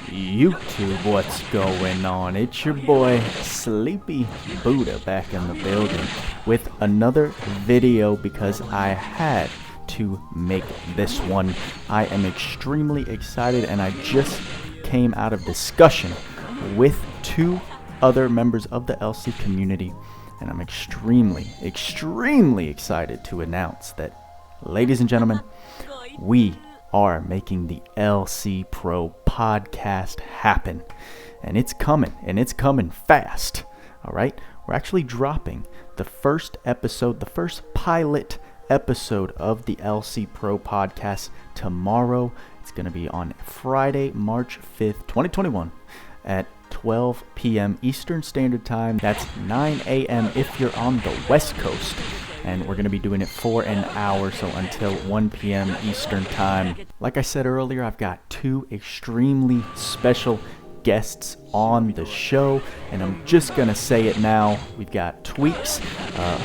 YouTube, what's going on? It's your boy Sleepy Buddha back in the building with another video because I had to make this one. I am extremely excited and I just came out of discussion with two other members of the LC community, and I'm extremely excited to announce that, ladies and gentlemen, we are making the LC Pro podcast happen, and it's coming fast. All right, we're actually dropping the first episode, the first pilot episode of the LC Pro podcast tomorrow. It's going to be on Friday, March 5th, 2021 at 12 p.m. Eastern Standard Time. That's 9 a.m. if you're on the West Coast. And we're going to be doing it for an hour, so until 1 p.m. Eastern Time. Like I said earlier, I've got two extremely special guests on the show, and I'm just going to say it now. We've got Tweaks,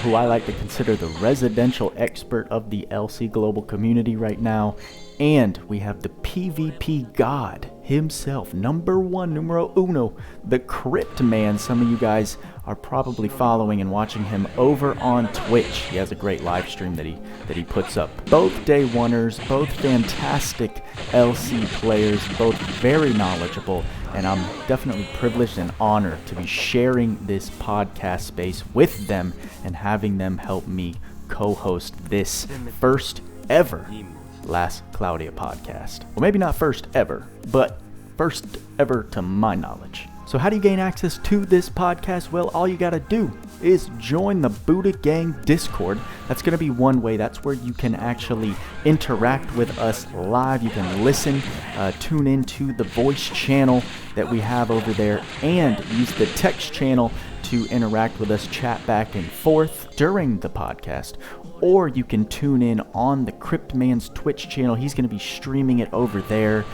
who I like to consider the residential expert of the LC Global community right now. And we have the PvP god himself, numero uno, the Crypt Man. Some of you guys are probably following and watching him over on Twitch. He has a great live stream that he puts up. Both day oneers, both fantastic LC players, both very knowledgeable, and I'm definitely privileged and honored to be sharing this podcast space with them and having them help me co-host this first ever Last Cloudia podcast. Well, maybe not first ever, but first ever to my knowledge. So how do you gain access to this podcast? Well, all you gotta do is join the Buddha Gang Discord. That's gonna be one way. That's where you can actually interact with us live. You can listen, tune into the voice channel that we have over there, and use the text channel to interact with us, chat back and forth during the podcast. Or you can tune in on the Crypt Man's Twitch channel. He's going to be streaming it over there.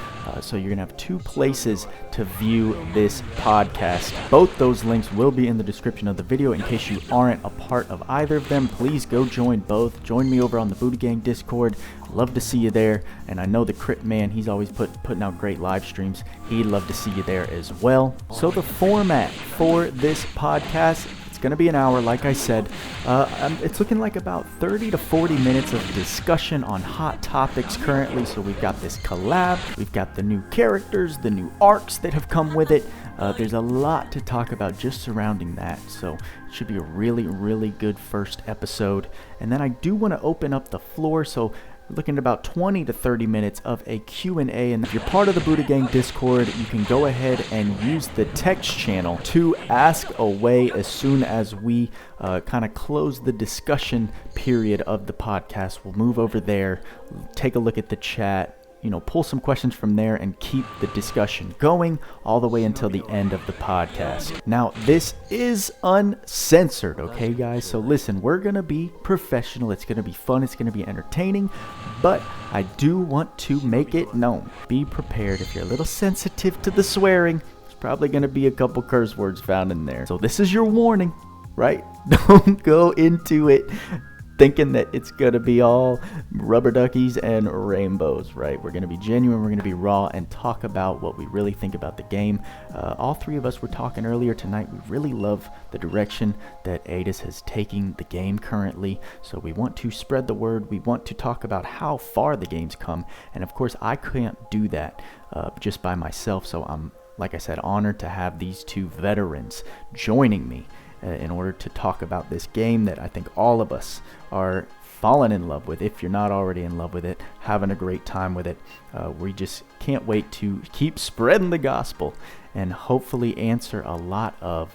So you're going to have two places to view this podcast. Both those links will be in the description of the video. In case you aren't a part of either of them, please go join both. Join me over on the Buddha Gang Discord. Love to see you there. And I know the Crypt Man, he's always putting out great live streams. He'd love to see you there as well. So the format for this podcast, going to be an hour, like I said. It's looking like about 30 to 40 minutes of discussion on hot topics currently. So we've got this collab, we've got the new characters, the new arcs that have come with it. There's a lot to talk about just surrounding that. So it should be a really good first episode. And then I do want to open up the floor. So we're looking at about 20 to 30 minutes of a Q&A, and if you're part of the Buddha Gang Discord, you can go ahead and use the text channel to ask away as soon as we kind of close the discussion period of the podcast. We'll move over there, take a look at the chat, pull some questions from there and keep the discussion going all the way until the end of the podcast. Now, this is uncensored, okay, guys? So listen, we're going to be professional. It's going to be fun. It's going to be entertaining, but I do want to make it known. Be prepared. If you're a little sensitive to the swearing, there's probably going to be a couple curse words found in there. So this is your warning, right? Don't go into it thinking that it's gonna be all rubber duckies and rainbows, right? We're gonna be genuine, we're gonna be raw, and talk about what we really think about the game. All three of us were talking earlier tonight. We really love the direction that Adis has taken the game currently, so we want to spread the word. We want to talk about how far the game's come, and of course I can't do that just by myself, so I'm, like I said, honored to have these two veterans joining me in order to talk about this game that I think all of us are falling in love with. If you're not already in love with it, having a great time with it. We just can't wait to keep spreading the gospel and hopefully answer a lot of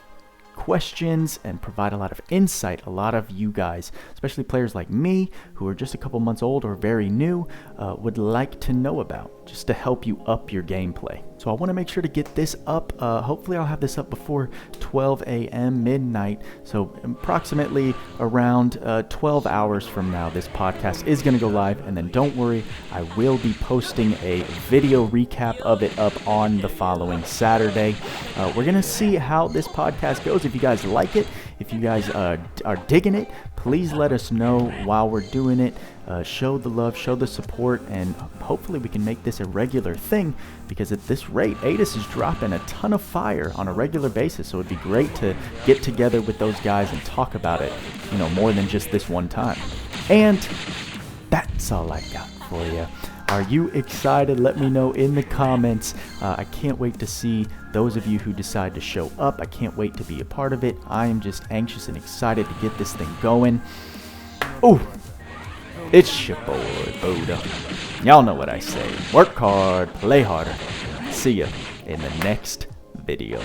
questions and provide a lot of insight. A lot of you guys, especially players like me who are just a couple months old or very new, would like to know about, just to help you up your gameplay. So I want to make sure to get this up. Hopefully I'll have this up before 12 a.m. midnight. So approximately around 12 hours from now, this podcast is going to go live. And then don't worry, I will be posting a video recap of it up on the following Saturday. We're going to see how this podcast goes. If you guys like it, if you guys are digging it, please let us know while we're doing it. Show the love, show the support, and hopefully we can make this a regular thing, because at this rate, Adis is dropping a ton of fire on a regular basis, so it'd be great to get together with those guys and talk about it, you know, more than just this one time. And that's all I got for you. Are you excited? Let me know in the comments. I can't wait to see those of you who decide to show up. I can't wait to be a part of it. I am just anxious and excited to get this thing going. Oh, it's your boy, Buddha. Y'all know what I say. Work hard, play harder. See ya in the next video.